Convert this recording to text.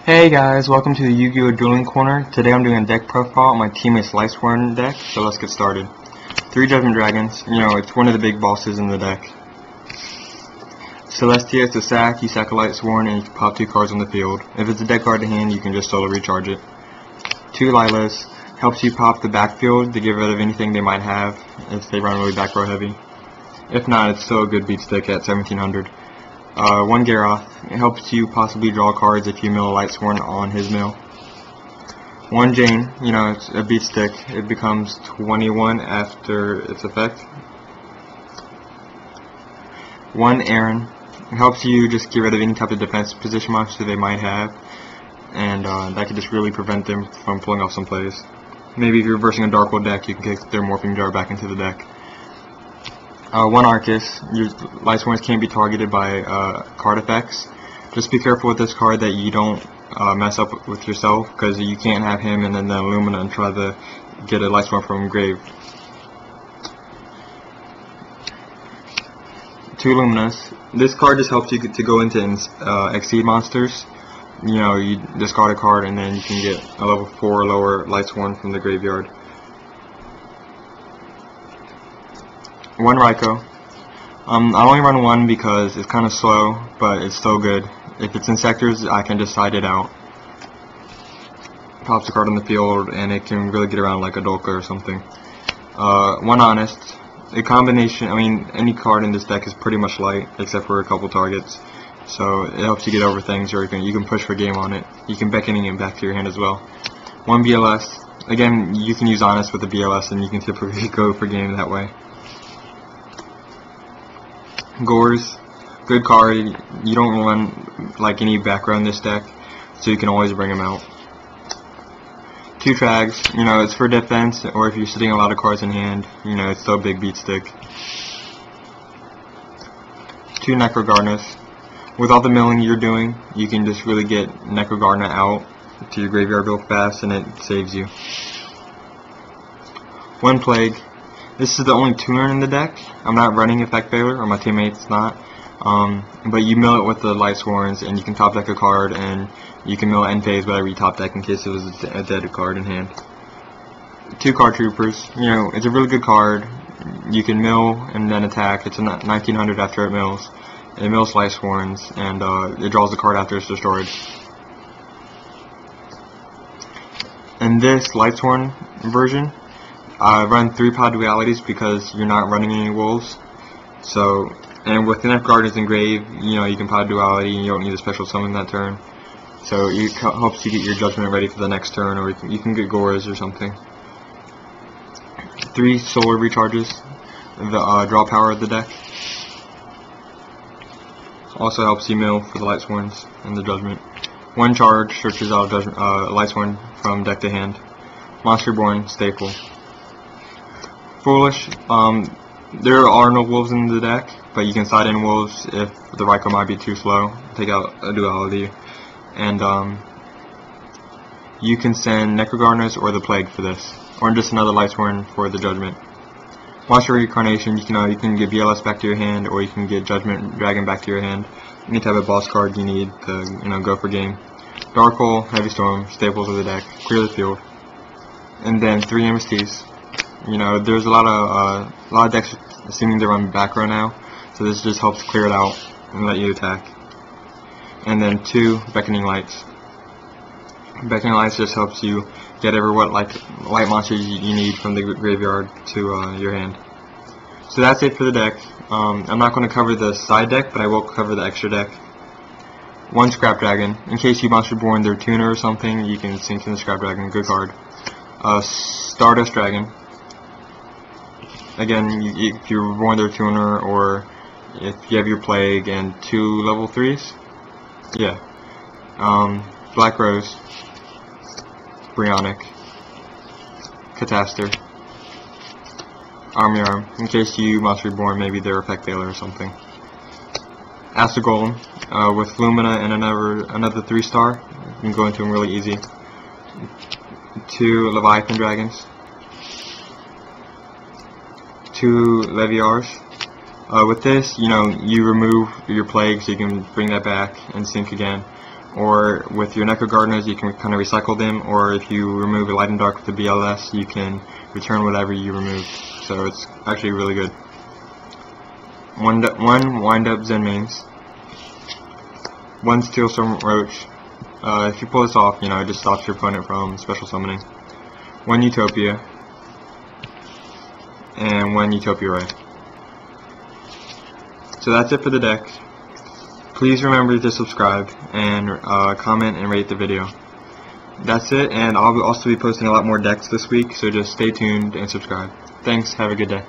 Hey guys, welcome to the Yu-Gi-Oh! Dueling Corner. Today I'm doing a deck profile on my teammate's Lightsworn deck, so let's get started. 3 Judgment Dragons, it's one of the big bosses in the deck. Celestia, it's a sack, you sack a Lightsworn and you can pop 2 cards on the field. If it's a deck card to hand, you can just solo recharge it. 2 Lilas, helps you pop the backfield to get rid of anything they might have if they run really back row heavy. If not, it's still a good beat stick at 1700. 1 Garroth, it helps you possibly draw cards if you mill a Lightsworn on his mill. 1 Jane, it's a beat stick, it becomes 21 after its effect. 1 Aaron, it helps you just get rid of any type of defense position monster they might have, and that could just really prevent them from pulling off some plays. Maybe if you're versing a Dark Hole deck, you can kick their Morphing Jar back into the deck. 1 Arcus, your Lightsworns can't be targeted by card effects. Just be careful with this card that you don't mess up with yourself, because you can't have him and then the Illumina and try to get a Lightsworn from grave. 2 Luminas. This card just helps you to go into Exceed monsters. You discard a card and then you can get a level 4 or lower Lightsworn from the graveyard. 1 Raikou. I only run 1 because it's kind of slow, but it's still good. If it's in sectors, I can just side it out. Pops a card on the field, and it can really get around like a Dolka or something. 1 Honest. A combination, any card in this deck is pretty much light, except for a couple targets. So it helps you get over things, or you can push for game on it. You can beckoning it back to your hand as well. 1 BLS. Again, you can use Honest with the BLS, and you can typically go for game that way. Gores, good card. You don't run like any background in this deck, so you can always bring them out. 2 Trags, it's for defense, or if you're sitting a lot of cards in hand, it's still a big beat stick. 2 Necrogardenas. With all the milling you're doing, you can just really get Necrogardener out to your graveyard real fast, and it saves you. 1 Plague. This is the only tuner in the deck. I'm not running Effect Failure, or my teammate's not. But you mill it with the Lightsworns, and you can top deck a card, and you can mill end phase whatever you top deck in case it was a dead card in hand. 2 Card Troopers. It's a really good card. You can mill and then attack. It's a 1900 after it mills. It mills Lightsworns, and it draws the card after it's destroyed. In this Lightsworn version, I run 3 Pod Dualities because you're not running any wolves. So, and with enough Guardians in grave, you can Pod Duality and you don't need a special summon that turn. So it helps you get your Judgment ready for the next turn, or you can get Gores or something. 3 Solar Recharges, the draw power of the deck. Also helps you mill for the Lightsworns and the Judgment. 1 Charge searches out Lightsworn from deck to hand. Monster Born staple. Foolish. There are no wolves in the deck, but you can side in wolves if the Raikou might be too slow. Take out a duality, and you can send Necrogardeners or the Plague for this, or just another Lightsworn for the Judgment. Monster Reincarnation. You can get BLS back to your hand, or you can get Judgment Dragon back to your hand. Any type of boss card you need to go for game. Dark Hole, Heavy Storm, staples of the deck. Clear the field, and then 3 MSTs. There's a lot of decks seeming to run back row now, so this just helps clear it out and let you attack. And then 2 Beckoning Lights. Beckoning Lights just helps you get light monsters you need from the graveyard to your hand. So that's it for the deck. I'm not going to cover the side deck, but I will cover the extra deck. 1 Scrap Dragon. In case you Monster Born their tuner or something, you can sink in the Scrap Dragon. Good card. Stardust Dragon. Again, if you're born their tuner, or if you have your Plague and 2 level 3s, yeah. Black Rose, Brionic, Catastor, Army Arm, in case you Monster Reborn maybe their Effect Failure or something. Astro Golem, with Lumina and another 3-star, you can go into them really easy. 2 Leviathan Dragons. 2 Leviars. With this, you remove your Plague so you can bring that back and sync again. or with your Neko Gardeners you can kind of recycle them, or if you remove a Light and Dark with the BLS you can return whatever you removed. So it's actually really good. One Wind Up Zen Mains, one Steel Storm Roach. If you pull this off, you know, it just stops your opponent from special summoning. One Utopia, and one Utopia Ray. So that's it for the deck. Please remember to subscribe and comment and rate the video. That's it, and I'll also be posting a lot more decks this week, so just stay tuned and subscribe. Thanks, have a good day.